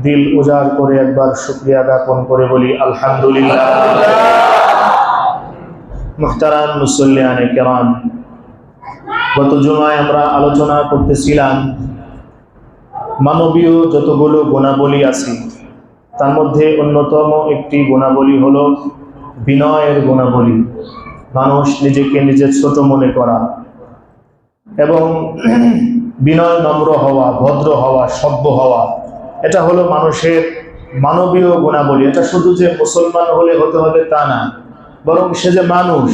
দিল উজাড় করে একবার শুকরিয়া জ্ঞাপন করে বলি আলহামদুলিল্লাহ। মুহতারাম মুসল্লিয়ানে কেরাম, গত জুমায় আমরা আলোচনা করতেছিলাম মানবীয় যতগুলো গুণাবলী আছে তার মধ্যে অন্যতম একটি গুণাবলী হলো বিনয়ের গুণাবলী। মানুষ নিজেকে নিজে ছোট মনে করা এবং বিনয়, নম্র হওয়া, ভদ্র হওয়া, সভ্য হওয়া, এটা হলো মানুষের মানবীয় গুণাবলী। এটা শুধু যে মুসলমান হলে হতে হবে তা না, বরং সে যে মানুষ,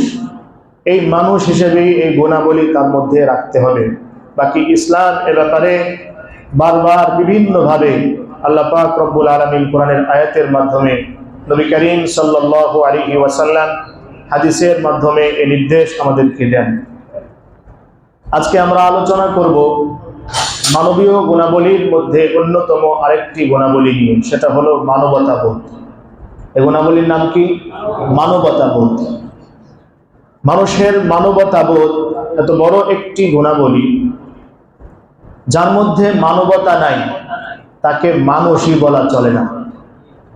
এই মানুষ হিসেবেই এই গুণাবলী তার মধ্যে রাখতে হবে। বাকি ইসলাম এ ব্যাপারে বারবার বিভিন্নভাবে আল্লাহ পাক রব্বুল আলামিন কোরআনের আয়াতের মাধ্যমে, নবী করিম সাল্লাল্লাহু আলাইহি ওয়াসাল্লাম হাদিসের মাধ্যমে এই নির্দেশ আমাদেরকে দেন। আজকে আমরা আলোচনা করব মানবীয় গুণাবলীর মধ্যে অন্যতম আরেকটি গুণাবলী নিয়ে, সেটা হলো মানবতাবোধ। এই গুণাবলীর নাম কি? মানবতাবোধ। মানুষের মানবতাবোধ এত বড় একটি গুণাবলী, যার মধ্যে মানবতা নাই তাকে মানুষই বলা চলে না।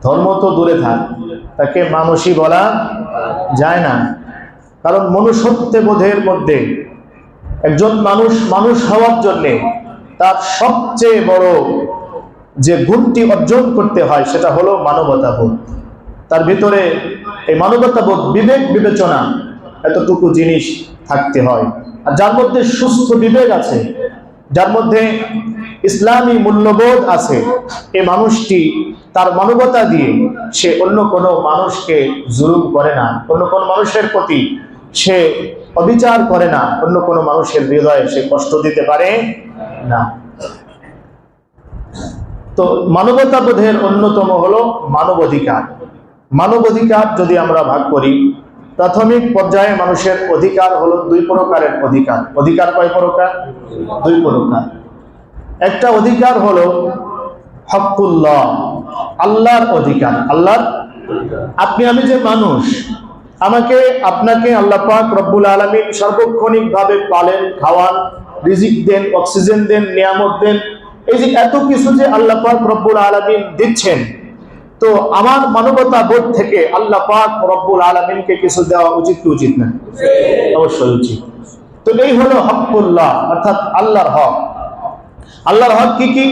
ধর্ম তো দূরে থাক, তাকে মানুষই বলা যায় না। কারণ মনুষ্যত্ববোধের মধ্যে একজন মানুষ মানুষ হওয়ার জন্যে তার সবচেয়ে বড় যে গুণটি অর্জন করতে হয় সেটা হলো মানবতাবোধ। তার ভিতরে এই মানবতাবোধ, বিবেক বিবেচনা, এতটুকু জিনিস থাকতে হয়। আর যার মধ্যে সুস্থ বিবেক আছে, যার মধ্যে ইসলামী মূল্যবোধ আছে, এই মানুষটি তার মানবতা দিয়ে সে অন্য কোনো মানুষকে জুলুম করে না, অন্য কোনো মানুষের প্রতি সে অবিচার করে না, অন্য কোনো মানুষের হৃদয়ে সে কষ্ট দিতে পারে না। তো মানবতাবোধের অন্যতম হলো মানবাধিকার। মানবাধিকার যদি আমরা ভাগ করি, প্রাথমিক পর্যায়ে মানুষের অধিকার হলো দুই প্রকারের অধিকার। অধিকার কয় প্রকার? দুই প্রকার। একটা অধিকার হলো হকুল্লাহ, আল্লাহর অধিকার। আল্লাহর, আপনি আমি যে মানুষ, আমাকে আপনাকে আল্লাহ পাক রব্বুল আলামিন সার্বক্ষণিক ভাবে পালেন, খাওয়ান, রিজিক দেন, অক্সিজেন দেন, নিয়ামত দেন, এই যে এত কিছু যে আল্লাহ পাক রব্বুল আলামিন দিচ্ছেন, তো আমার মানবতা বোধ থেকে আল্লাহ পাক রব্বুল আলামিনকে কিছু দেওয়া উচিত কি উচিত না? অবশ্যই উচিত। তো এই হলো হকুল্লাহ, অর্থাৎ আল্লাহর হক। আল্লাহর হক কি কি?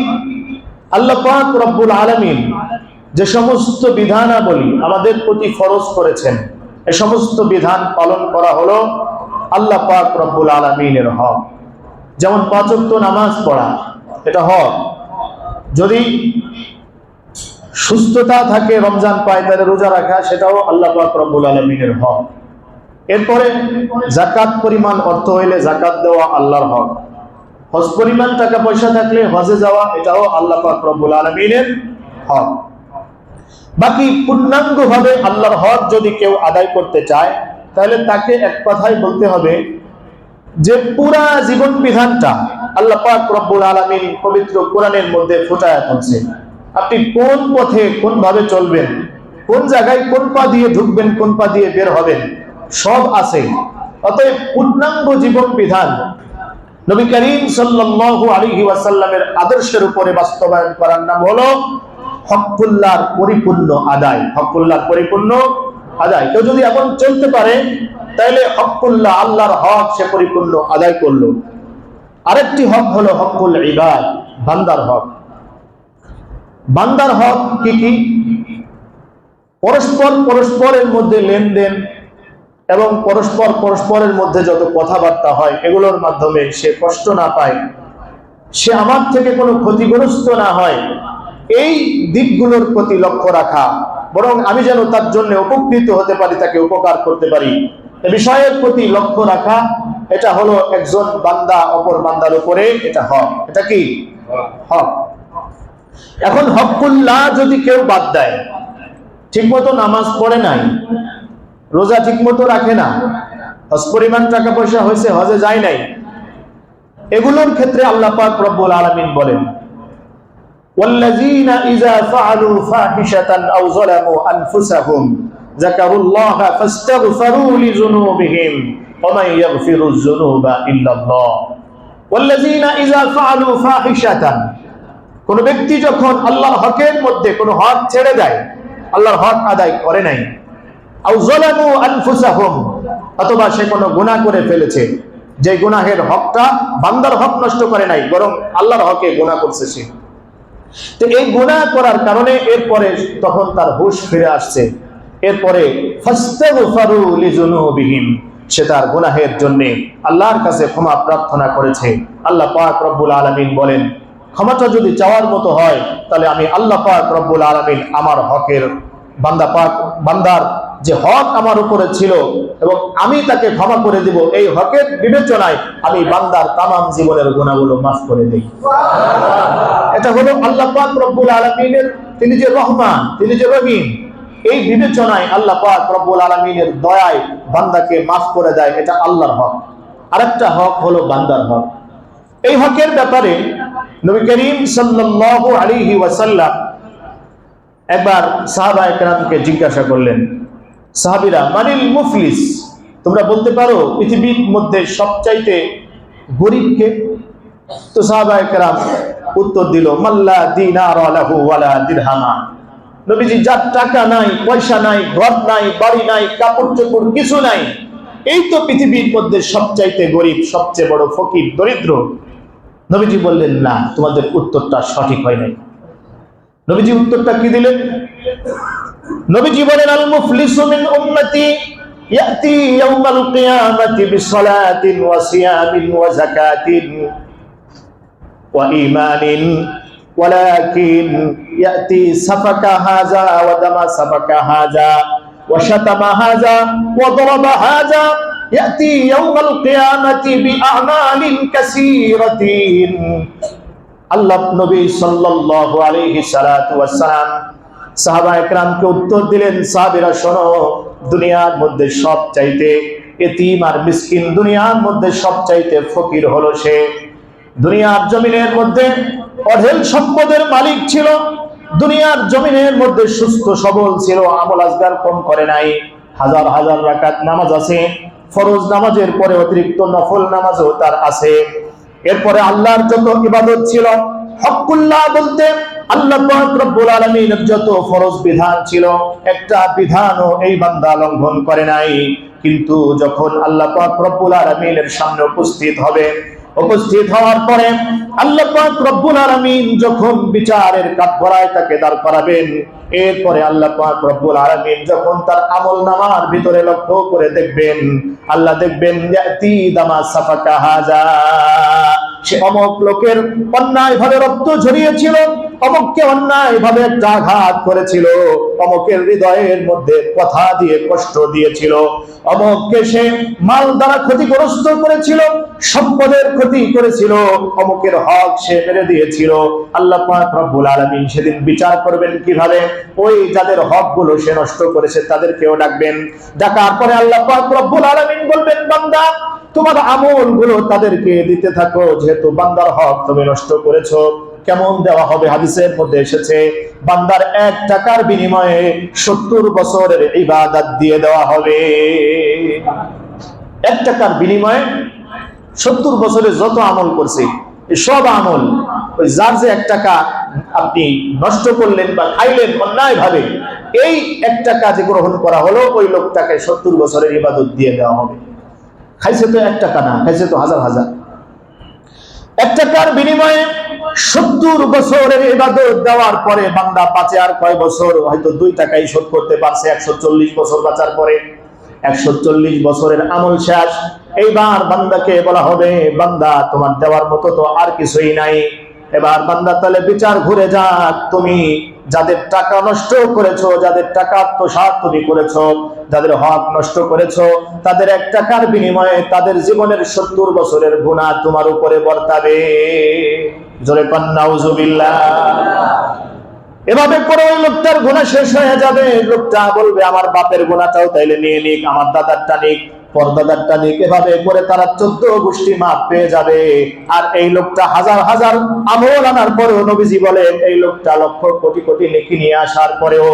আল্লাহ পাক রব্বুল আলামিন যে সমস্ত বিধানাবলী আমাদের প্রতি ফরজ করেছেন, এই সমস্ত বিধান পালন করা হলো আল্লাহ পাক রব্বুল আলামিনের হক। যেমন 5 ওয়াক্ত নামাজ পড়া, এটা হক। যদি সুস্থতা থাকে, রমজান পায়, তাহলে রোজা রাখা, সেটাও আল্লাহ পাক রব্বুল আলামিনের হক। এরপরে যাকাত পরিমাণ অর্থ হইলে যাকাত দেওয়া আল্লাহর হক। হজ পরিমাণ টাকা পয়সা থাকলে হজে যাওয়া, এটাও আল্লাহ পাক রব্বুল আলামিনের হক। বাকি পূর্ণাঙ্গভাবে আল্লাহর হক যদি কেউ আদায় করতে চায়, তাহলে তাকে এক কথাই বলতে হবে যে পুরা জীবন বিধানটা আল্লাহ পাক রব্বুল আলামিন পবিত্র কোরআনের মধ্যে ফুটায়া তুলছে। আপনি কোন পথে কোন ভাবে চলবেন, কোন জায়গায় কোন পা দিয়ে ঢুকবেন, কোন পা দিয়ে বের হবেন, সব আছে। অতএব পূর্ণাঙ্গ জীবন বিধান নবী করিম সাল্লাল্লাহু আলাইহি ওয়াসাল্লামের আদর্শের উপরে বাস্তবায়ন করার নাম হলো হকুল্লাহর পরিপূর্ণ আদায়। হকুল্লাহর পরিপূর্ণ আদায়। কেউ যদি এখন চলতে পারে, তাহলে হকুল্লাহ, আল্লাহর হক, সে পরিপূর্ণ আদায় করলো। আরেকটি হক হলো হকুল ইবাদ, বান্দার হক। বান্দার হক কি কি? পরস্পরের মধ্যে লেনদেন এবং পরস্পরের মধ্যে যত কথাবার্তা হয়, এগুলোর মাধ্যমে সে কষ্ট না পায়, সে আমার থেকে কোনো ক্ষতিগ্রস্ত না হয়, এই দিকগুলোর প্রতি লক্ষ্য রাখা, বরং আমি যেন তার জন্য উপকৃত হতে পারি, তাকে উপকার করতে পারি, এ বিষয়ের প্রতি লক্ষ্য রাখা, এটা হলো একজন বান্দা অপর বান্দার উপরে এটা হক। এটা কি? হক। এখন হকুল্লাহ যদি কেউ বাদ দেয়, ঠিকমতো নামাজ পড়ে নাই, রোজা ঠিকমতো রাখে না, হজ পরিমাণ টাকা পয়সা হয়েছে, হজে যায় নাই, এগুলোর ক্ষেত্রে আল্লাহ পাক রব্বুল আলামিন বলেন, ওয়াল্লাযীনা ইযা ফাআলু ফাহিশাতান আও যালামু আনফুসাহুম যাকারুল্লাহা ফাস্তাগফিরু লিযুনুবিহিম ওয়া মান ইয়াগফিরুয যুনুবা ইল্লাল্লাহ। ওয়াল্লাযীনা ইযা ফাআলু ফাহিশাতান, কোন ব্যক্তি যখন আল্লাহর হকের মধ্যে কোন হক ছেড়ে দেয়, আল্লাহর হক আদায় করে নাই, আও যালামু আনফুসাহুম, অথবা সে কোনো গুনাহ করে ফেলেছে, যে গুনাহের হকটা বান্দার হক নষ্ট করে নাই, বরং আল্লাহর হকে গুনাহ করছে সে। তো এই গুনাহ করার কারণে এরপরে তখন তার হুঁশ ফিরে আসছে, এরপরে ফাস্তাগফারু লিযুনুবিহিম, সে তার গুনাহের জন্য আল্লাহর কাছে ক্ষমা প্রার্থনা করেছে। আল্লাহ পাক রব্বুল আলামিন বলেন, ক্ষমাটা যদি চাওয়ার মতো হয় তাহলে আমি আল্লাহ পাক রব্বুল আলামিন আমার হকের বান্দার যে হক আমার উপরে ছিল এবং আমি তাকে ক্ষমা করে দিব, এই হকের বিবেচনায় আমি বান্দার তামাম জীবনের গুনাহগুলো মাফ করে দেই। এটা হলো আল্লাহ পাক রব্বুল আলামিনের, তিনি যে রহমান, তিনি যে রহিম, এই বিবেচনায় আল্লাহ পাক রব্বুল আলামিনের দয়ায় বান্দাকে মাফ করে দেয়, এটা আল্লাহর হক। আরেকটা হক হলো বান্দার হক। এই হকের ব্যাপারে নবী করিম সাল্লাল্লাহু আলাইহি ওয়াসাল্লাম একবার সাহাবায়ে কেরামকে জিজ্ঞাসা করলেন, সাহাবীরা, মানিল মুফলিস, তোমরা বলতে পারো পৃথিবীর মধ্যে সবচাইতে গরীব কে? তো সাহাবায়ে কেরাম উত্তর দিল, মাল্লা দিনার লাহু ওয়ালা দিরহামা, নবীজি যার টাকা নাই, পয়সা নাই, ঘর নাই, বাড়ি নাই, কাপড় চোপড় কিছু নাই, এই তো পৃথিবীর মধ্যে সবচাইতে গরীব, সবচেয়ে বড় ফকির, দরিদ্র। নবীজি বললেন, না, তোমাদের উত্তরটা সঠিক হয় নাই। নবীজি উত্তরটা কি দিলেন? নবীজি বলেন, আল মুফলিসু মিন উম্মতি ইয়াতি ইয়াউমাল কিয়ামাতি বিসসালাতিন ওয়া সিয়ামিন ওয়া যাকাতিন ওয়া ঈমানিন ওয়ালাকিন ইয়াতি সাফাকা হাযা ওয়া দামা সাফাকা হাযা ওয়া শাতামা হাযা ওয়া দারাবা হাযা ইয়াতি ইয়াউমাল কিয়ামাতি বিআমালিন কাসীরাতিন। আল্লাহ নবী সাল্লাল্লাহু আলাইহি সাল্লাতু ওয়াস সালাম সাহাবায়ে কেরামকে উত্তর দিলেন, সাহাবীরা শোনো, দুনিয়ার মধ্যে সবচাইতে এতিম আর মিসকিন, দুনিয়ার মধ্যে সবচাইতে ফকির হলো সে। দুনিয়ার জমিনের মধ্যে অঢেল সম্পদের মালিক ছিল, দুনিয়ার জমিনের মধ্যে সুস্থ সবল ছিল, আমল আজগার কম করে নাই, হাজার হাজার রাকাত নামাজ আছে, ফরজ নামাজের পরে অতিরিক্ত নফল নামাজও তার আছে। এরপরে আল্লাহর যত ইবাদত ছিল, হকুল্লাহ বলতে আল্লাহ পাক রব্বুল আলামিনের যত ফরজ বিধান ছিল, একটা বিধানও এই বান্দা লঙ্ঘন করে নাই। কিন্তু যখন আল্লাহ পাক রব্বুল আলামিনের সামনে উপস্থিত হবে, উপস্থিত হওয়ার পরে আল্লাহ পাক রব্বুল আলামিন যখন বিচারের কাঠগড়ায় তাকে দাঁড় করাবেন, এরপরে আল্লাহ পাক রব্বুল আলামিন যখন তার আমলনামার ভিতরে লক্ষ্য করে দেখবেন, আল্লাহ দেখবেন ইয়াতি দামা সাফাকা হাযা, সে অমুক লোকের অন্যায় ভাবে রক্ত ঝরিয়েছিল, অমুককে অন্যায় ভাবে একটা আঘাত করেছিল, অমুকের হৃদয়ের মধ্যে কথা দিয়ে কষ্ট দিয়েছিল, অমুককে সে মাল দ্বারা ক্ষতিগ্রস্ত করেছিল, সম্পদের ক্ষতি করেছিল, অমুকের হক সে মেরে দিয়েছিল। আল্লাহ পাক রব্বুল আলামিন সেদিন বিচার করবেন কিভাবে? ওই যাদের হক গুলো সে নষ্ট করেছে তাদেরকেও ডাকবেন, ডাকার পরে আল্লাহ পাক রব্বুল আলামিন বলবেন, বান্দা, তোমার আমল গুলো তাদেরকে দিতে থাকো, যেহেতু বান্দার হক তুমি নষ্ট করেছো। কেমন দেওয়া হবে? হাদিসের মধ্যে এসেছে, বান্দার 1 টাকার বিনিময়ে 70 বছরের ইবাদত দিয়ে দেওয়া হবে। 1 টাকার বিনিময়ে 70 বছরে যত আমল করছে, সব আমল, ওই যার যে 1 টাকা আপনি নষ্ট করলেন বা খাইলেন অন্যায় ভাবে, এই 1 টাকা যে গ্রহণ করা হলো, ওই লোকটাকে 70 বছরের ইবাদত দিয়ে দেওয়া হবে। খাইছে তো 1 টাকা না, খাইছে তো হাজার হাজার। 1 টাকার বিনিময়ে 70 বছরের ইবাদত দেওয়ার পরে বান্দা বাঁচে আর কয় বছর? হয়তো 2 টাকাই শোধ করতে পারছে 140 বছর বাঁচার পরে। 140 বছরের আমল শেষ। এইবার বান্দাকে বলা হবে, বান্দা, তোমার দেওয়ার মতো তো আর কিছুই নাই। এবার বান্দা তাহলে বিচার ঘুরে যাক, তুমি যাদের টাকা নষ্ট করেছো, যাদের টাকা আত্মসাৎ তুমি করেছো, যাদের হক নষ্ট করেছো, তাদের 1 টাকার বিনিময়ে তাদের জীবনের 70 বছরের গুনাহ তোমার উপরে বর্তাবে। জোরে কোন নাউজুবিল্লাহ। এভাবে করে ওই লোকটার গুনাহ শেষ হয়ে যাবে। লোকটা বলবে, আমার বাপের গুনাহটাও তাইলে নিয়ে নিক, আমার দাদারটা নিক, পরদাদারটা নিক। এভাবে করে তারা 14 গোষ্ঠী মাপ পেয়ে যাবে। আর এই লোকটা হাজার হাজার আমল আনার পরেও, নবীজি বলেন, এই লোকটা লক্ষ কোটি কোটি নেকি নিয়ে আসার পরেও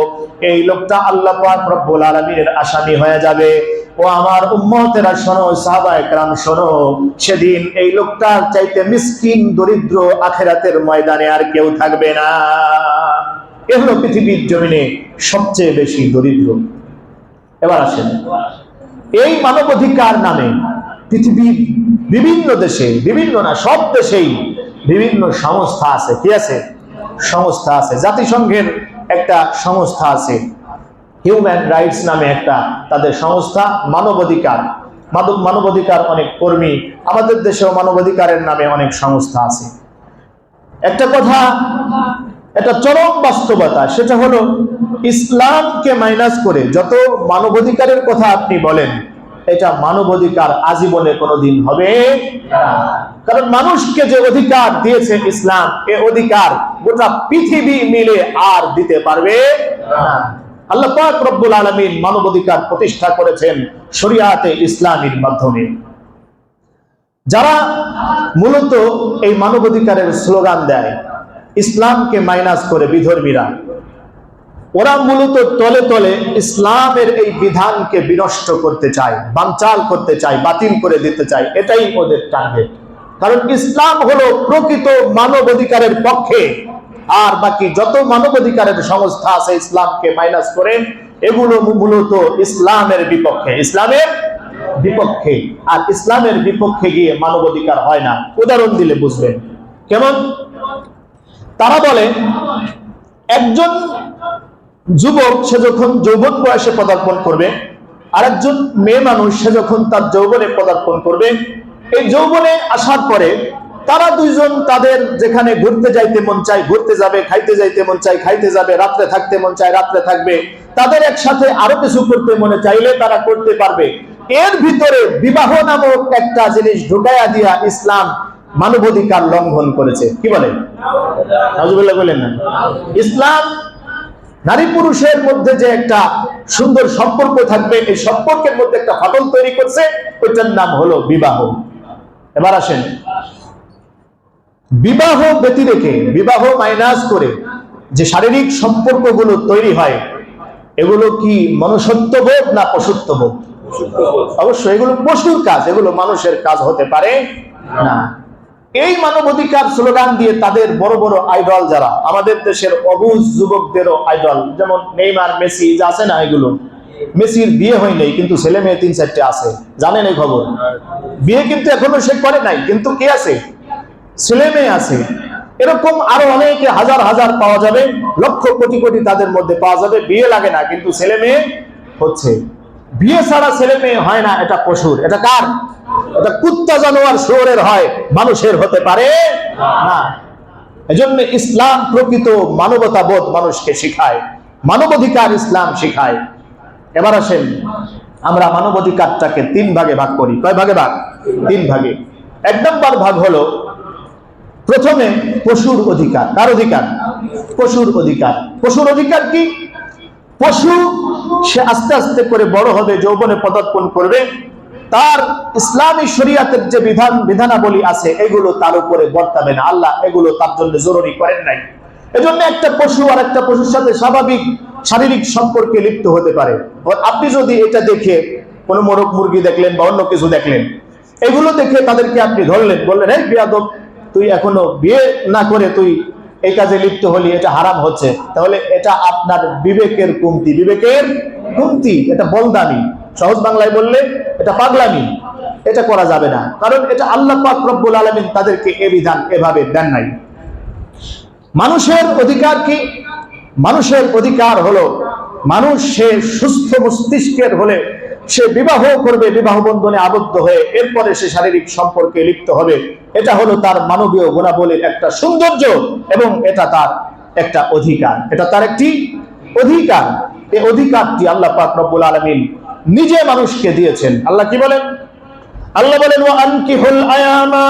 এই লোকটা আল্লাহ পাক রব্বুল আলামিনের আসামি হয়ে যাবে। ও আমার উম্মতেরা শোনো, সাহাবায়ে কেরাম শোনো, সেদিন এই লোকটার চাইতে মিসকিন দরিদ্র আখিরাতের ময়দানে আর কেউ থাকবে না। এ হলো পৃথিবীর জমিনে সবচেয়ে বেশি দরিদ্র। এবার আসেন, এই মানবাধিকার নামে পৃথিবীর বিভিন্ন দেশে, বিভিন্ন না সব দেশেই বিভিন্ন সংস্থা আছে। কি আছে? সংস্থা আছে। জাতিসংঘের একটা সংস্থা আছে, হিউম্যান রাইটস নামে একটা তাদের সংস্থা। মানবাধিকার অনেক কর্মী, আমাদের দেশেও মানবাধিকারের নামে অনেক সংস্থা আছে। একটা কথা, একটা চরম বাস্তবতা, সেটা হলো ইসলামকে মাইনাস করে যত মানবাধিকারের কথা আপনি বলেন, এটা মানবাধিকার আজীবনে কোনোদিন হবে না। কারণ মানুষকে যে অধিকার দিয়েছে ইসলাম, এ অধিকার গোটা পৃথিবী মিলে আর দিতে পারবে না। আল্লাহ পাক রব্বুল আলামিন মানবাধিকার প্রতিষ্ঠা করেছেন শরিয়াতে ইসলামীর মাধ্যমে। যারা মূলত এই মানবাধিকারের স্লোগান দেয়, ইসলামকে মাইনাস করে বিধর্মীরা, ওরা মূলত তলে তলে ইসলামের এই বিধানকে বিনষ্ট করতে চায়, বানচাল করতে চায়, বাতিল করে দিতে চায়। এটাই ওদের টার্গেট। কারণ ইসলাম হলো প্রকৃত মানবাধিকারের পক্ষে, আর বাকি যত মানবাধিকারের সংস্থা আছে ইসলামকে মাইনাস করে, এগুলো মূলত ইসলামের বিপক্ষে, ইসলামের বিপক্ষে। আর ইসলামের বিপক্ষে গিয়ে মানবাধিকার হয় না। উদাহরণ দিলে বুঝবেন কেমন। তারা বলে একজন যুবক সে যখন যৌবন বয়সে পদার্পণ করবে, আর একজন মেয়ে মানুষ সে যখন তার যৌবনে পদার্পণ করবে, এই যৌবনে আসার পরে তারা দুইজন তাদের যেখানে ঘুরতে যাইতে মন চায় ঘুরতে যাবে, খাইতে যাইতে মন চায় খাইতে যাবে, রাত্রে থাকতে মন চায় রাত্রে থাকবে, তাদের একসাথে আরো কিছু করতে মনে চাইলে তারা করতে পারবে। এর ভিতরে বিবাহ নামক একটা জিনিস ঢুকাইয়া দিয়া ইসলাম মানবাধিকার লঙ্ঘন করেছে। কি বলেন? নাউজুবিল্লাহ বলেন না? ইসলাম নারী পুরুষের মধ্যে যে একটা সুন্দর সম্পর্ক থাকবে, এই সম্পর্কের মধ্যে একটা ফাটল তৈরি করছে, ওইটার নাম হলো বিবাহ। এবার আসেন, বিবাহ ব্যতি রেখে, বিবাহ মাইনাস করে যে শারীরিক সম্পর্কগুলো তৈরি হয়, এগুলো কি মনুষ্যত্ববোধ না পশুত্ববোধ? অবশ্যই এগুলো পশুর কাজ, এগুলো মানুষের কাজ হতে পারে না। এই মানবাধিকার স্লোগান দিয়ে তাদের বড় বড় আইডল, যারা আমাদের দেশের অবুঝ যুবকদেরও আইডল, যেমন নেইমার, মেসি যে আছে না, এগুলো মেসির বিয়ে হয় নাই কিন্তু ছেলে মেয়ে 3-4টে আছে, জানেন এই খবর? বিয়ে কিন্তু এখনো সে করে নাই, কিন্তু কে আছে? ছেলে মেয়ে আছে। এরকম আরো অনেকে হাজার হাজার পাওয়া যাবে, লক্ষ কোটি কোটি তাদের মধ্যে পাওয়া যাবে। বিয়ে লাগে না কিন্তু ছেলে মেয়ে হচ্ছে। বিয়ে ছাড়া ছেলে মেয়ে হয় না, এটা পশুর। এটা কার? এটা কুত্তা জানোয়ার শুয়োরের হয়, মানুষের হতে পারে না। এজন্য ইসলাম প্রকৃত মানবতাবোধ মানুষকে শিখায়, মানবাধিকার ইসলাম শিখায়। এবার আসেন, আমরা মানবাধিকারটাকে 3 ভাগে ভাগ করি। কয় ভাগে ভাগ? 3 ভাগে। 1 নম্বর ভাগ হলো প্রথমে পশুর অধিকার। কার অধিকার? পশুর অধিকার। পশুর অধিকার কি? পশু সে আস্তে আস্তে করে বড় হবে, যৌবনে পদার্পণ করবে, তার ইসলামী শরীয়তের যে বিধানাবলী আছে এগুলো তার উপরে বর্তাবে না। আল্লাহ এগুলো তার জন্য জরুরি করেন নাই। এজন্য একটা পশু আর একটা পশুর সাথে স্বাভাবিক শারীরিক সম্পর্কে লিপ্ত হতে পারে। আপনি যদি এটা দেখে কোনো মোরগ মুরগি দেখলেন বা অন্য কিছু দেখলেন, এগুলো দেখে তাদেরকে আপনি ধরলেন, বললেন এই বেয়াদব, তুই এখনো বিয়ে না করে তুই এই কাজে লিপ্ত হলি, এটা হারাম হচ্ছে, তাহলে এটা আপনার বিবেকের কমতি। বিবেকের কমতি, এটা বলদামি, সহজ বাংলায় বললে এটা পাগলামি। এটা করা যাবে না, কারণ এটা আল্লাহ পাক রব্বুল আলামিন তাদেরকে এ বিধান এভাবে দেন নাই। মানুষের অধিকার কি? মানুষের অধিকার হলো মানুষ সে সুস্থ মস্তিষ্কের হলে সে বিবাহ করবে, বিবাহ বন্ধনে আবদ্ধ হয়ে এরপরে সে শারীরিক সম্পর্কে লিপ্ত হবে। এটা হলো তার মানবীয় গুণাবলীর একটা সৌন্দর্য এবং এটা তার একটা অধিকার, এটা তার একটি অধিকার। এই অধিকারটি আল্লাহ পাক রব্বুল আলামিন নিজে মানুষকে দিয়েছেন। আল্লাহ কি বলেন? আল্লাহ বলেন ওয়া আনকিহুল আয়ামা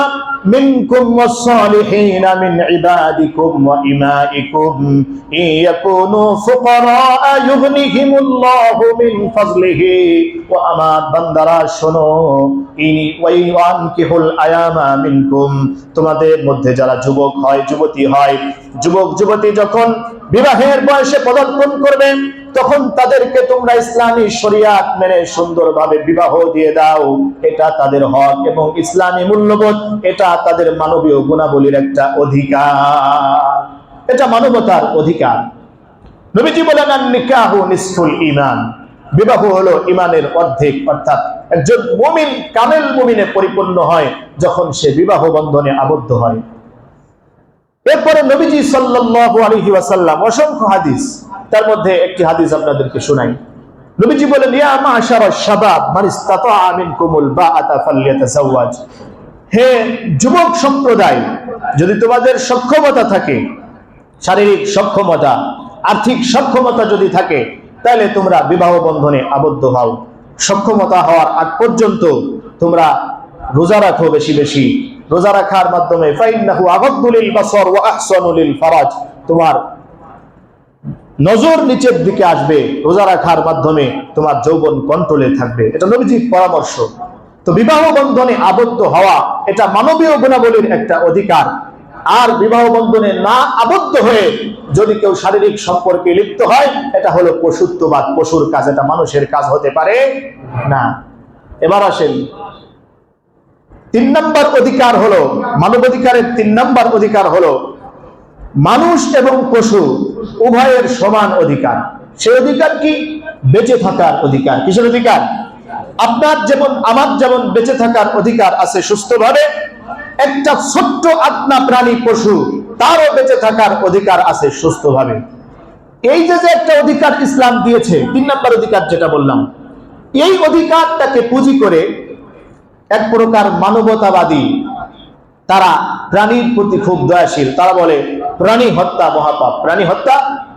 منكم والصالحين من عبادكم وإمائكم إن يكونوا فقراء يغنيهم الله من فضله وأما بندرا شنو وينكحوا الأيام منكم তোমাদের মধ্যে যারা যুবক হয় যুবতী হয় যুবক যুবতী যখন বিবাহের বয়সে পদার্পণ করবে তখন তাদেরকে তোমরা ইসলামী শরিয়াত মেনে সুন্দরভাবে বিবাহ দিয়ে দাও। এটা তাদের হক এবং ইসলামী মূল্যবোধ, এটা তাদের মানবীয় গুণাবলীর একটা অধিকার, এটা মানবতার অধিকার। নবীজি বলেন নিকাহু নিসফুল ঈমান, বিবাহ হলো ঈমানের অর্ধেক, অর্থাৎ একজন মুমিন কামেল মুমিনে পরিপূর্ণ হয় যখন সে বিবাহ বন্ধনে আবদ্ধ হয়। এরপরে নবীজি সাল্লাল্লাহু আলাইহি ওয়াসাল্লাম অসংখ্য হাদিস, তার মধ্যে একটি হাদিস আপনাদেরকে শোনাই। নবীজি বলেন ইয়া মাশারাশ শাবাব মান ইসতাতাআ মিনকুমুল বাআতা ফালইয়াতাযাওয়াজ, হে যুবক সম্প্রদায়, যদি তোমাদের সক্ষমতা থাকে, শারীরিক সক্ষমতা, আর্থিক সক্ষমতা যদি থাকে, তাহলে তোমরা বিবাহ বন্ধনে আবদ্ধ হও। সক্ষমতা হওয়ার আগ পর্যন্ত তোমরা রোজা রাখো বেশি বেশি। রোজা রাখার মাধ্যমে ফাইন্নাহু আগাদ্দু লিল বাসার ওয়া আহসানু লিল ফারাজ, তোমার নজর নিচের দিকে আসবে। রোজা রাখার মাধ্যমে তোমার যৌবন কন্ট্রোলে থাকবে, এটা নবীজির পরামর্শ। তো বিবাহ বন্ধনে আবদ্ধ হওয়া এটা মানবীয় গুণাবলীর একটা অধিকার। আর বিবাহ বন্ধনে না আবদ্ধ হয়ে যদি কেউ শারীরিক সম্পর্কে লিপ্ত হয়, এটা হলো পশুত্ববাদ, পশুর কাজ, এটা মানুষের কাজ হতে পারে না। এবার আসেন 3 নম্বর অধিকার হলো, মানবাধিকারের 3 নম্বর অধিকার হলো মানুষ এবং পশু উভয়ের সমান অধিকার। সেই অধিকার কি? বেঁচে থাকার অধিকার। কিসের অধিকার? আপনার যেমন আমার যেমন বেঁচে থাকার অধিকার আছে সুস্থভাবে, একটা ছোট্ট আত্মা প্রাণী পশু তারও বেঁচে থাকার অধিকার আছে সুস্থভাবে। এই যে একটা অধিকার ইসলাম দিয়েছে, 3 নম্বর অধিকার যেটা বললাম, এই অধিকারটাকে পুঁজি করে এক প্রকার মানবতাবাদী, তারা প্রাণীর প্রতি খুব দয়াশীল। তারা বলে প্রাণী হত্যা মহাপাপ, প্রাণী হত্যা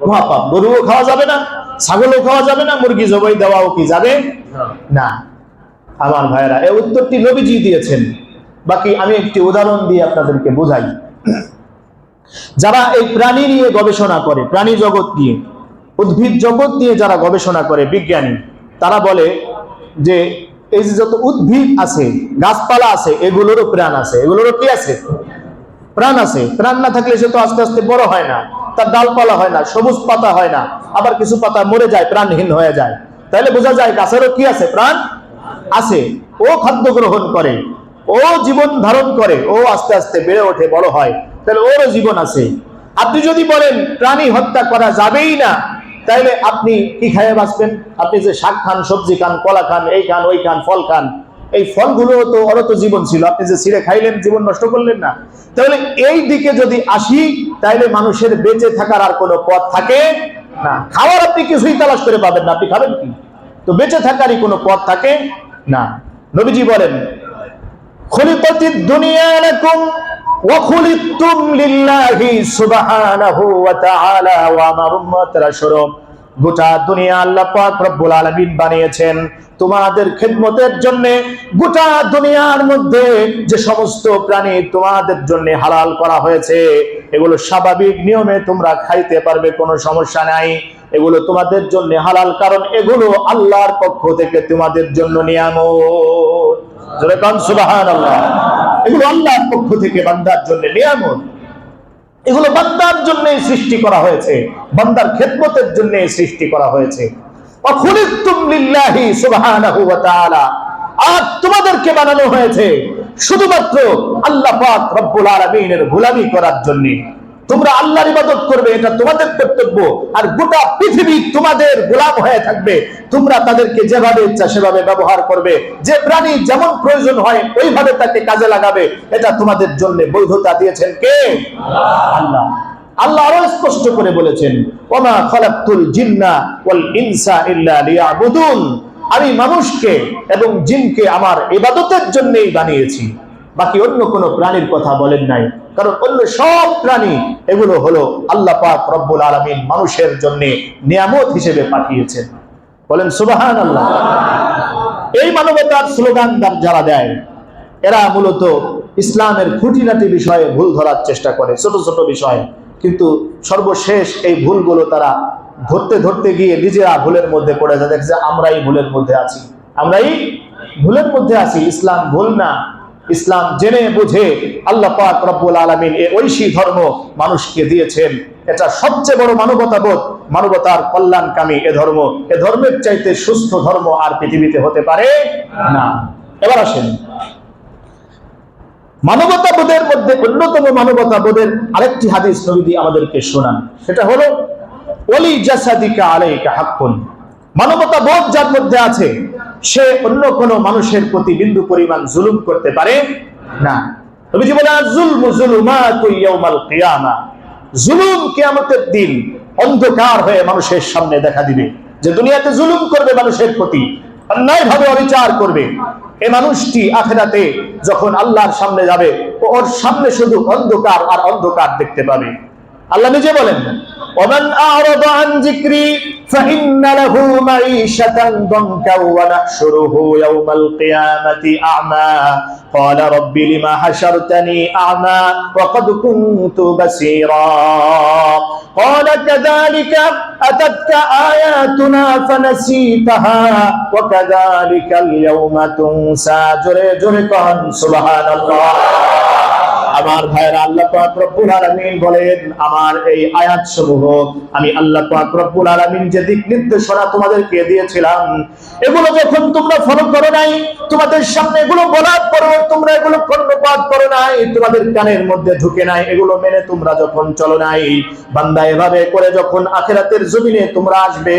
মহাপাপ, গরুও খাওয়া যাবে না, ছাগলও খাওয়া যাবে না, মুরগি জবাই দেওয়াও কি যাবে না। আমার ভাইয়েরা, এই উত্তরটি নবীজি দিয়েছেন। বাকি আমি একটি উদাহরণ দিয়ে আপনাদেরকে বোঝাই। যারা এই প্রাণী নিয়ে গবেষণা করে, প্রাণী জগৎ নিয়ে, উদ্ভিদ জগৎ নিয়ে যারা গবেষণা করে, বিজ্ঞানী, তারা বলে যে এই যে যত উদ্ভিদ আছে, গাছপালা আছে, এগুলোরও প্রাণ আছে। এগুলোরও কি আছে? প্রাণ আছে। প্রাণ না থাকলে সে তো আস্তে আস্তে বড় হয় না, তার ডালপালা হয় না, সবুজ পাতা হয় না, আবার কিছু পাতা মরে যায়, প্রাণহীন হয়ে যায়। তাহলে বোঝা যায় গাছেরও কি আছে? প্রাণ আছে। ও খাদ্য গ্রহণ করে, ও জীবন ধারণ করে, ও আস্তে আস্তে বেড়ে ওঠে, বড় হয়, তাহলে ওরও জীবন আছে। আপনি যদি বলেন প্রাণী হত্যা করা যাবেই না, তাইলে আপনি কি খাইয়ে বাঁচবেন? আপনি যে শাক খান, সবজি খান, কলা খান, এই খান, ওই খান, ফল খান, এই ফলগুলো তো ওরও তো জীবন ছিল, আপনি যে ছিঁড়ে খাইলেন, জীবন নষ্ট করলেন না। তাহলে এই দিকে যদি আসি, তাইলে মানুষের বেঁচে থাকার আর কোনো পথ থাকে না। খাওয়ার আপনি কিছুই তালাশ করে পাবেন না, আপনি খাবেন কি? তো বেঁচে থাকারই কোনো পথ থাকে না। নবীজি বলেন খুলিকাতিদ দুনিয়া লাকুম ওয়া খুলিকতুম লিল্লাহি সুবহানাহু ওয়া তাআলা ওয়া আমার উম্মতরা শোনো, গোটা দুনিয়া আল্লাহ পাক রব্বুল আলামিন বানিয়েছেন তোমাদের খিদমতের জন্য। গোটা দুনিয়ার মধ্যে যে সমস্ত প্রাণী তোমাদের জন্য হালাল করা হয়েছে, এগুলো স্বাভাবিক নিয়মে তোমরা খাইতে পারবে, কোনো সমস্যা নাই। এগুলো তোমাদের জন্য হালাল, কারণ এগুলো আল্লাহর পক্ষ থেকে তোমাদের জন্য নিয়ামত। জোরে কান সুবহানাল্লাহ। এগুলো আল্লাহর পক্ষ থেকে বান্দার জন্য নিয়ামত। এগুলো বান্দার জন্য সৃষ্টি করা হয়েছে, বান্দার খেদমতের জন্য সৃষ্টি করা হয়েছে। ওয়াখুলিকতুম লিল্লাহি সুবহানাহু ওয়া তাআলা, আর তোমাদেরকে বানানো হয়েছে শুধুমাত্র আল্লাহ পাক রব্বুল আলামিনের গোলামি করার জন্য। তোমরা আল্লাহর ইবাদত করবে, এটা তোমাদের কর্তব্য। আর গোটা পৃথিবী তোমাদের গোলাম হয়ে থাকবে, তোমরা তাদেরকে যেভাবে ইচ্ছা সেভাবে ব্যবহার করবে, যে প্রাণী যেমন প্রয়োজন হয় ওইভাবে তাকে কাজে লাগাবে। এটা তোমাদের জন্য বৈধতা দিয়েছেন কে? আল্লাহ। আল্লাহ আরো স্পষ্ট করে বলেছেন ওমা খালাকতুল জিন্না ওয়াল ইনসা ইল্লা লিয়াবুদুন, আমি মানুষকে এবং জিনকে আমার ইবাদতের জন্যই বানিয়েছি। বাকি অন্য কোনো প্রাণীর কথা বলেন নাই, কারণ অন্য সব প্রাণী এগুলো হলো আল্লাহ পাক রব্বুল আলামিন মানুষের জন্য নিয়ামত হিসেবে পাঠিয়েছেন। বলেন সুবহানাল্লাহ। এই মানবতার স্লোগান যারা দেয়, এরা মূলত ইসলামের খুঁটিনাটি বিষয়ে ভুল ধরার চেষ্টা করে, ছোট ছোট বিষয়ে, কিন্তু সর্বশেষ এই ভুলগুলো তারা ধরতে ধরতে গিয়ে নিজেরা ভুলের মধ্যে পড়ে যায়, দেখছে আমরাই ভুলের মধ্যে আছি, আমরাই ভুলের মধ্যে আছি। ইসলাম ভুল না, ইসলাম জেনে বুঝে আল্লাহ পাক রব্বুল আলামিন এই ঐশী ধর্ম মানুষকে দিয়েছেন। এটা সবচেয়ে বড় মানবতাবোধ, মানবতার কল্যাণকামী এ ধর্ম। এ ধর্মের চাইতে সুস্থ ধর্ম আর পৃথিবীতে হতে পারে না। এবার আসেন, মানবতাবোধের মধ্যে অন্যতম মানবতাবোধের আরেকটি হাদিস নবী আমাদেরকে শোনান, সেটা হলো ওলি জাসাদিকা আলাইকা হাক্কুন। মানবতাবোধ যার মধ্যে আছে সে অন্য কোন মানুষের প্রতি বিন্দু পরিমাণ জুলুম করতে পারে না। নবীজি বলেন আয-যুলমু যুলুমাতু ইয়াউমাল কিয়ামা, জুলুম কিয়ামতের দিন অন্ধকার হয়ে মানুষের সামনে দেখা দিবে। যে দুনিয়াতে জুলুম করবে মানুষের প্রতি, অন্যায়ভাবে অবিচার করবে, এই মানুষটি আখিরাতে যখন আল্লাহর সামনে যাবে ওর সামনে শুধু অন্ধকার আর অন্ধকার দেখতে পাবে। আল্লাহ নিজে বলেন ওমান আ'রাদা আন যিকরি ফাইন্না লাহু মাঈশাতান দানকা ওয়া নাহশুরুহু ইয়াওমাল কিয়ামাতি আ'মা ক্বালা রাব্বি লিমা হাশারতানি আ'মা ওয়া ক্বাদ কুনতু বাসীরা ক্বালা কাযালিকা আতাতকা আয়াতুনা ফানাসীতাহা ওয়া কাযালিকাল ইয়াওমা তুনসা। জোরে জোরে কন সুবহানাল্লাহ। আমার ভাইরা, আল্লাহ পাক রব্বুল আলামিন বলেন আমার এই আয়াতসমূহ আমি আল্লাহ পাক রব্বুল আলামিন যে দিক নির্দেশনা তোমাদেরকে দিয়েছিলাম, এগুলো যখন তোমরা ফলো করো নাই, তোমাদের সামনে এগুলো বলার পরেও তোমরা এগুলো কর্ণপাত করো নাই, তোমাদের কানের মধ্যে ঢুকে নাই, এগুলো মেনে তোমরা যখন চলো নাই, বান্দা এভাবে করে যখন আখিরাতের জমিনে তোমরা আসবে,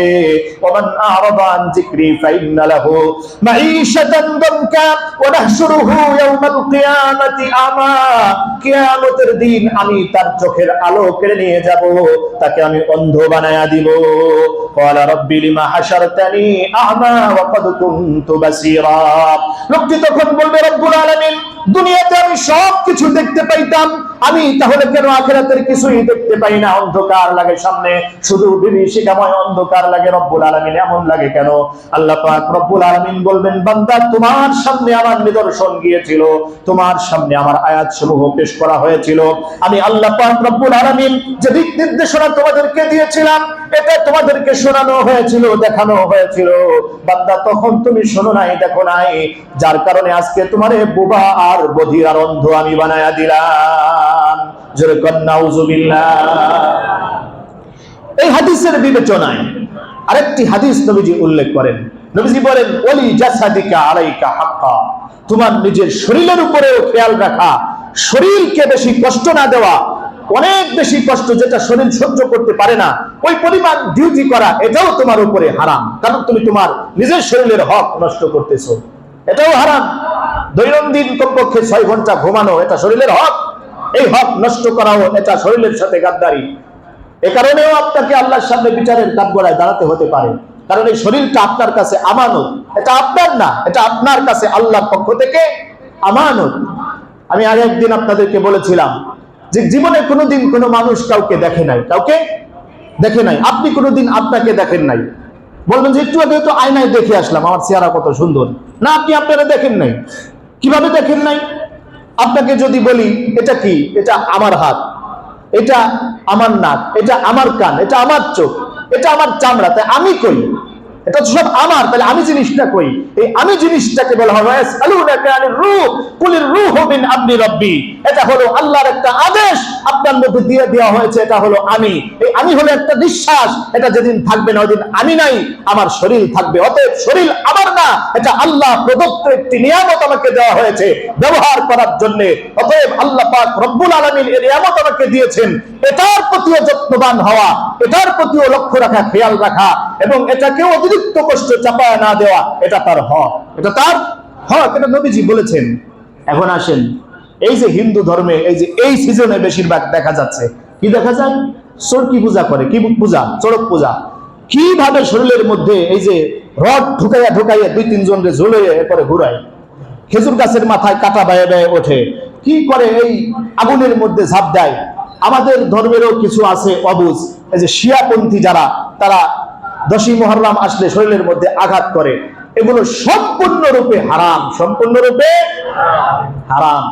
ওমান আ'রাদা আন যিকরি ফাইন্না লাহু মাঈশাতান দানকা ওয়া নাহশুরুহু ইয়াওমাল কিয়ামাতি আমা। কিয়ামতের দিন আমি তার চোখের আলো কেড়ে নিয়ে যাব, তাকে আমি অন্ধ বানায়া দিব। ক্বালা রাব্বি লিমা হাশারতানি আ'মা ওয়া ক্বাদ কুনতু বাসীরা। লোকটি তখন বলবে রব্বুল আলামিন, দুনিয়াতে আমি সব কিছু দেখতে পাইতাম, আমি তাহলে কেন আখিরাতের কিছুই দেখতে পাই না? অন্ধকার লাগে সামনে, শুধু বিভীষিকাময় অন্ধকার লাগে। রব্বুল আলামিন এমন লাগে কেন? আল্লাহ পাক রব্বুল আলামিন বলবেন বান্দা তোমার সামনে আমার নিদর্শন গিয়েছিল, তোমার সামনে আমার আয়াতসমূহ পেশ করা হয়েছিল, আমি আল্লাহ পাক রব্বুল আলামিন যে দিক নির্দেশনা তোমাদেরকে দিয়েছিলাম এটা তোমাদেরকে শোনানো হয়েছিল, দেখানো হয়েছিল, বান্দা তখন তুমি শোনো নাই, দেখো নাই, যার কারণে আজকে তোমারে বোবা আর বধির আর অন্ধ আমি বানায়া দিলাম। জোরে কন নাউযুবিল্লাহ। এই হাদিসের বিবেচনায় আরেকটি হাদিস নবীজি উল্লেখ করেন। নবীজি বলেন ওলি জাসাদিকা আলাইকা হাক্কা, তোমার নিজের শরীরের উপরেও খেয়াল রাখা, শরীরকে বেশি কষ্ট না দেওয়া, অনেক বেশি কষ্ট যেটা শরীর সহ্য করতে পারে না ওই পরিমাণ ডিউটি করা, এটাও তোমার উপরে হারাম, কারণ তুমি তোমার নিজের শরীরের হক নষ্ট করতেছো, এটাও হারাম। দৈনন্দিন কমপক্ষে 6 ঘন্টা ঘুমানো এটা শরীরের হক, এই হক নষ্ট করাও এটা শরীরের সাথে গাদ্দারি। এ কারণেও আপনাকে আল্লাহর সামনে বিচারের কাঠগড়ায় দাঁড়াতে হতে পারে, কারণ এই শরীরটা আপনার কাছে আমানত, এটা আপনার না, এটা আপনার কাছে আল্লাহর পক্ষ থেকে আমানত। আমি আগে একদিন আপনাদেরকে বলেছিলাম যে জীবনে কোনোদিন কোনো মানুষ কাউকে দেখে নাই, কাউকে দেখে নাই, আপনি কোনোদিন আপনাকে দেখেন নাই। বলবেন যে একটু আগে তো আয়নায় দেখে আসলাম আমার চেহারা কত সুন্দর, না আপনি আপনারা দেখেন নাই। কিভাবে দেখেন নাই? আপনাকে যদি বলি এটা কি, এটা আমার হাত, এটা আমার নাক, এটা আমার কান, এটা আমার চোখ, এটা আমার চামড়া, তাই আমি কই, এটা তো সব আমার, তাহলে আমি জিনিসটা কই? এই আমি জিনিসটাকে বলা হয় ইয়াসআলুনাকা আনির রূহ কুলির রূহু মিন আমরি রাব্বি। এটা হলো আল্লাহর একটা আদেশ আপনার মধ্যে দিয়ে দেওয়া হয়েছে, এটা হলো আমি। এই আমি হলো একটা নিঃশ্বাস, এটা যেদিন থাকবে না ওইদিন আমি নাই, আমার শরীর থাকবে। অতএব শরীর আমার না, এটা আল্লাহ প্রদত্ত একটি নিয়ামত আমাকে দেওয়া হয়েছে ব্যবহার করার জন্য। অতএব আল্লাহ পাক রব্বুল আলামিন এই নিয়ামত আমাকে দিয়েছেন, এটার প্রতিও যত্নবান হওয়া, এটার প্রতিও লক্ষ্য রাখা, খেয়াল রাখা, এবং এটাকেও অতিরিক্ত কষ্ট চাপায় না দেওয়া, এটা তার হক, এটা তার হক, এটা নবীজি বলেছেন। এখন আসেন, এই যে হিন্দু ধর্মে এই যে এই সিজনে বেশিরভাগ দেখা যাচ্ছে, কি দেখা যায়? চরকি পূজা করে, কি পূজা? চড়ক পূজা। কিভাবে শরীরের মধ্যে এই যে রড ঢুকাইয়া ঢুকাইয়া 2-3 জনকে ঝুলিয়ে এরপরে ঘুরায়, খেজুর গাছের মাথায় কাটা বায়ে বায়ে ওঠে, কি করে এই আগুনের মধ্যে ঝাঁপ দেয়। আমাদের ধর্মেরও কিছু আছে অবুঝ, এই যে শিয়াপন্থী যারা, তারা 10ই মুহররম আসলে শরীরের মধ্যে আঘাত করে, এগুলো সম্পূর্ণরূপে হারাম, সম্পূর্ণরূপে হারাম।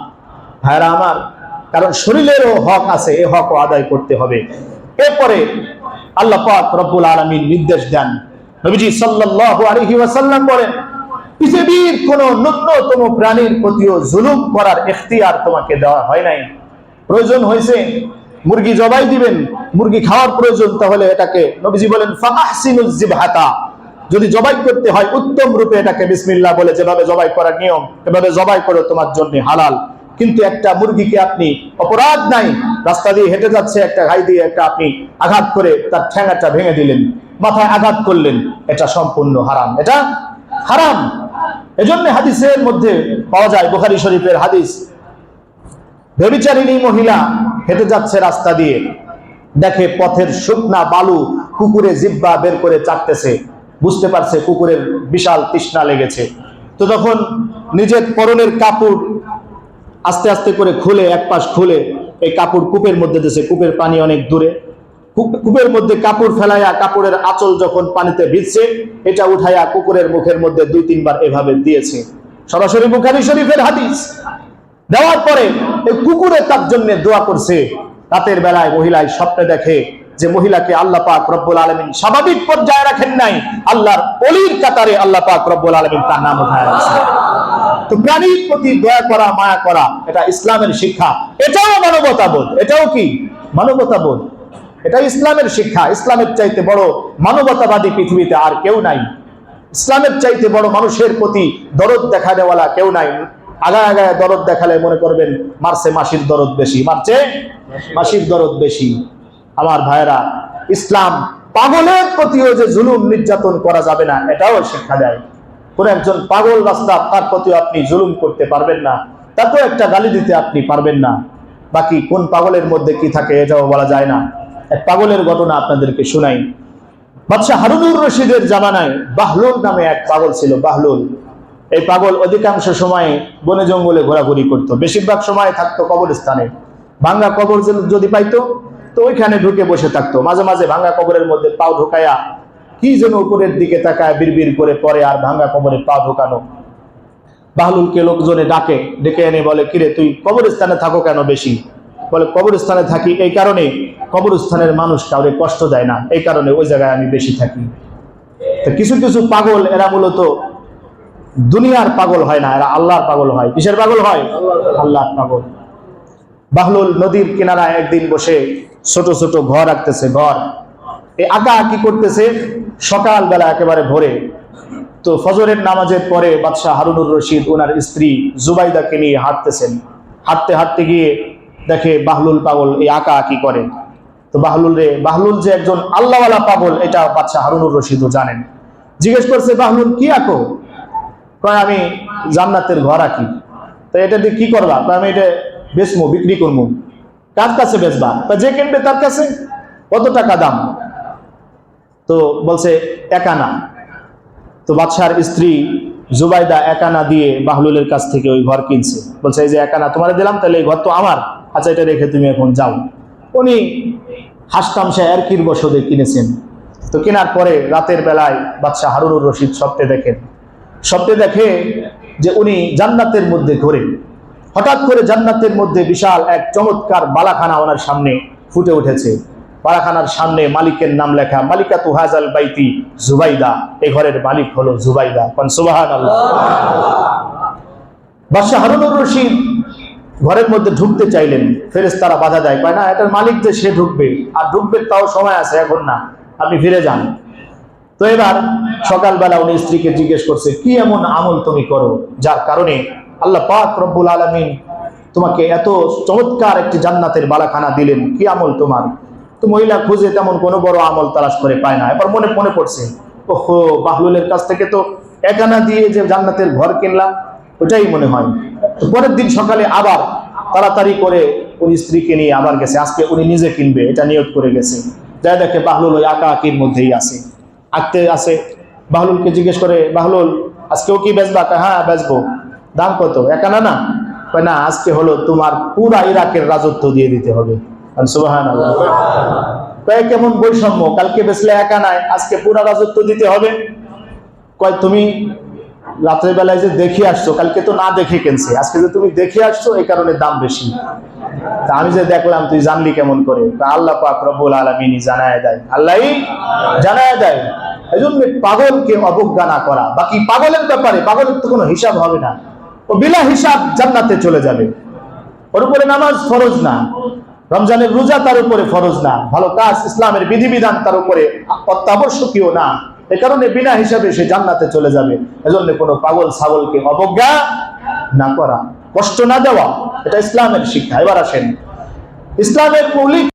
ভাইরা আমার, কারণ শরীরেরও হক আছে, এই হকও আদায় করতে হবে। এরপরে আল্লাহ পাক রব্বুল আলামিন নির্দেশ দেন, নবীজি সাল্লাল্লাহু আলাইহি ওয়াসাল্লাম বলেন, পৃথিবীর কোন ন্যূনতম প্রাণীর প্রতিও জুলুম করার ইখতিয়ার তোমাকে দেওয়া হয় নাই। প্রয়োজন হয়েছে মুরগি জবাই দিবেন, মুরগি খাওয়ার প্রয়োজন, তাহলে এটাকে নবীজি বলেন ফাহসিনুজ জিবহাতা, যদি জবাই করতে হয় উত্তম রূপে এটাকে বিসমিল্লাহ বলে যেভাবে জবাই করার নিয়ম এভাবে জবাই করে তোমার জন্য হালাল। কিন্তু একটা মুরগিকে আপনি, অপরাধ নাই, রাস্তা দিয়ে হেঁটে যাচ্ছে একটা গাই দিয়ে একটা আপনি আঘাত করে তার ঠ্যাঙাটা ভেঙে দিলেন, মাথায় আঘাত করলেন, এটা সম্পূর্ণ হারাম, এটা হারাম। এজন্য হাদিসের মধ্যে পাওয়া যায়, বুখারী শরীফের হাদিস, ব্যভিচারিণী মহিলা হেঁটে যাচ্ছে রাস্তা দিয়ে, দেখে পথের শুকনা বালু কুকুরে জিহ্বা বের করে চাটতেছে, বুঝতে পারছে কুকুরের বিশাল তৃষ্ণা লেগেছে। তো তখন নিজের পরনের কাপড় আস্তে আস্তে করে খুলে, এক পাশ খুলে এই কাপড় কূপের মধ্যে দিয়েছে, কূপের পানি অনেক দূরে, কূপের মধ্যে কাপড় ফেলাইয়া কাপড়ের আঁচল যখন পানিতে ভিজছে এটা উঠাইয়া কুকুরের মুখের মধ্যে 2-3 বার এভাবে দিয়েছে। সরাসরি বুখারী শরীফের হাদিস। দেওয়ার পরে এই কুকুরে তার জন্য দোয়া করছে। রাতের বেলায় মহিলায় স্বপ্নে দেখে যে মহিলাকে আল্লাহ পাক রব্বুল আলামিন স্বাভাবিক পর্যায়ে রাখেন নাই, আল্লাহর ওলির কাতারে আল্লাহ পাক রব্বুল আলামিন তার নাম উঠায় রাখছে। তো প্রাণীর প্রতি দয়া করা, মায়া করা, এটা ইসলামের শিক্ষা, এটাও মানবতাবোধ। এটাও কি মানবতাবোধ, এটা ইসলামের শিক্ষা। ইসলামের চাইতে বড় মানবতাবাদী পৃথিবীতে আর কেউ নাই। ইসলামের চাইতে বড় মানুষের প্রতি দরদ দেখা দেওয়ালা কেউ নাই। আগায় আগায় দরদ দেখালে মনে করবেন মারছে মাসির দরদ বেশি, মারছে মাসির দরদ বেশি। আমার ভাইরা, ইসলাম পাগলের প্রতিও যে জুলুম নির্যাতন করা যাবে না এটাও শিক্ষা দেয়। কোন একজন পাগল রাস্তা, তার প্রতি আপনি জুলুম করতে পারবেন না, তাকেও একটা গালি দিতে আপনি পারবেন না। বাকি কোন পাগলের মধ্যে কি থাকে এটাও বলা যায় না। এক পাগলের ঘটনা আপনাদেরকে শুনাই। বাদশাহ হারুনুর রশিদের জামানায় বাহলুল নামে এক পাগল ছিল। বাহলুল, এই পাগল অধিকাংশ সময় বনে জঙ্গলে ঘোরাঘুরি করত, বেশিরভাগ সময় থাকতো কবরস্থানে। ভাঙ্গা কবর যদি পাইতো তো ওইখানে ঢুকে বসে থাকতো। মাঝে মাঝে ভাঙ্গা কবরের মধ্যে পাও ঢোকায়া কি যেন উপরের দিকে তাকায় বিড়বিড় করে পরে আর ভাঙ্গা কবরে পা ঢোকানো। বাহলুলকে লোকজনে ডাকে, ডেকে এনে বলে, কিরে তুই কবরস্থানে থাকো কেন বেশি? বলে, কবরস্থানে থাকি এই কারণে, কবরস্থানের মানুষ কাউরে কষ্ট দেয় না, এই কারণে ওই জায়গায় আমি বেশি থাকি। তো কিছু কিছু পাগল এরা মূলত দুনিয়ার পাগল হয় না, এরা আল্লাহর পাগল হয়। কিসের পাগল হয়? আল্লাহর পাগল। বাহলুল নদীর কিনারায় একদিন বসে ছোট ছোট ঘর আঁকতেছে, ঘর এই আঁকা আঁকি করতেছে সকালবেলা একেবারে ভোরে। তো ফজরের নামাজের পরে বাদশাহ হারুনুর রশিদ ওনার স্ত্রী জুবাইদাকে নিয়ে হাঁটতেছেন। হাঁটতে হাঁটতে গিয়ে দেখে বাহলুল পাগল এই আঁকা আঁকি করে। তো বাহলুল যে একজন আল্লাহওয়ালা পাগল এটা বাদশাহ হারুনুর রশিদও জানেন। জিজ্ঞেস করছে, বাহলুল কি আঁকো? কয়, আমি জান্নাতের ঘর আঁকি। তো এটা দিয়ে কি করবা? আমি এটা বেচবো, বিক্রি করবো। কার কাছে বেচবা? যে কিনবে তার কাছে। কত টাকা দাম? তো বলছে 1 আনা। তো বাদশার স্ত্রী জুবাইদা 1 আনা দিয়ে বাহলুলের কাছ থেকে ওই ঘর কিনছে। বলছে, এই যে 1 আনা তোমার দিলাম, তাহলে এই ঘর তো আমার, আচ্ছা এটা রেখে তুমি এখন যাও। উনি হাসতামশা এরকির বসতে কিনেছেন। তো কেনার পরে রাতের বেলায় বাদশাহ হারুনুর রশিদ স্বপ্নে দেখে যে উনি জান্নাতের মধ্যে ঘোরে। হঠাৎ করে জান্নাতের মধ্যে বিশাল এক চমৎকার বালাখানা ওনার সামনে ফুটে উঠেছে। বালাখানার সামনে মালিকের নাম লেখা, মালিকাতু হাযাল বাইতি জুবাইদা, এই ঘরের মালিক হলো জুবাইদা। সুবহানাল্লাহ। বাদশাহ হারুনুর রশিদ ঘরের মধ্যে ঢুকতে চাইলেন, ফেরেশতারা বাধা দেয়, কয় না এটার মালিক যে সে ঢুকবে, আর ঢুকবে তাও সময় আছে, এখন না, আপনি ফিরে যান। তো এবার সকালবেলা উনি স্ত্রীকে জিজ্ঞেস করছে, কি এমন আমল তুমি করো যার কারণে আল্লাহ পাক রব্বুল আলামিন তোমাকে এত চমৎকার একটি জান্নাতের বালাখানা দিলেন, কি আমল তোমার? তো মহিলা খুঁজে তেমন কোনো বড় আমল তালাশ করে পায় না। এবার মনে পড়ছে, ওহো, বাহলুলের কাছ থেকে তো 1 আনা দিয়ে যে জান্নাতের ঘর কিনলাম, ওটাই মনে হয়। তো পরের দিন সকালে আবার তাড়াতাড়ি করে উনি স্ত্রীকে নিয়ে আবার গেছে। আজকে উনি নিজে কিনবে এটা নিয়ত করে গেছে। যা দেখে বাহলুল ওই আঁকা আঁকির মধ্যেই আছে, আঁকতে আছে। বাহলুলকে জিজ্ঞেস করে, বাহলুল আজকেও কি বেচবা? হ্যাঁ বেচবো। দাম কত? 1 আনা না? না, আজকে হলো তোমার পুরা ইরাকের রাজত্ব দিয়ে দিতে হবে। সুবহানাল্লাহ। কয়, কেমন বৈষম্য? কালকে বেচলে 1 আনায়, আজকে পুরা রাজত্ব দিতে হবে। কয়, তুমি রাত্রেবেলায় যে দেখে আসছো, কালকে তো না দেখে কিনছে, আজকে যে তুমি দেখে আসছো এই কারণে দাম বেশি। তা আমি যে দেখলাম তুই জানলি কেমন করে? আল্লাহ পাক রব্বুল আলামিনই জানায় দেয়, আল্লাহই জানায় দেয়। এজন্য পাগলকে অবজ্ঞা না করা। বাকি পাগলের ব্যাপারে, পাগলের তো কোনো হিসাব হবে না, ও বিনা হিসাব জান্নাতে চলে যাবে। ওর উপরে নামাজ ফরজ না, রমজানের রোজা তার উপরে ফরজ না, ভালো কাজ ইসলামের বিধিবিধান তার উপরে অত্যাবশ্যকীয় না, এ কারণে বিনা হিসাবে সে জান্নাতে চলে যাবে। এজন্য কোনো পাগল ছাগলকে অবজ্ঞা না করা, কষ্ট না দেওয়া, এটা ইসলামের শিক্ষা। এবার আসেন ইসলামের মৌলিক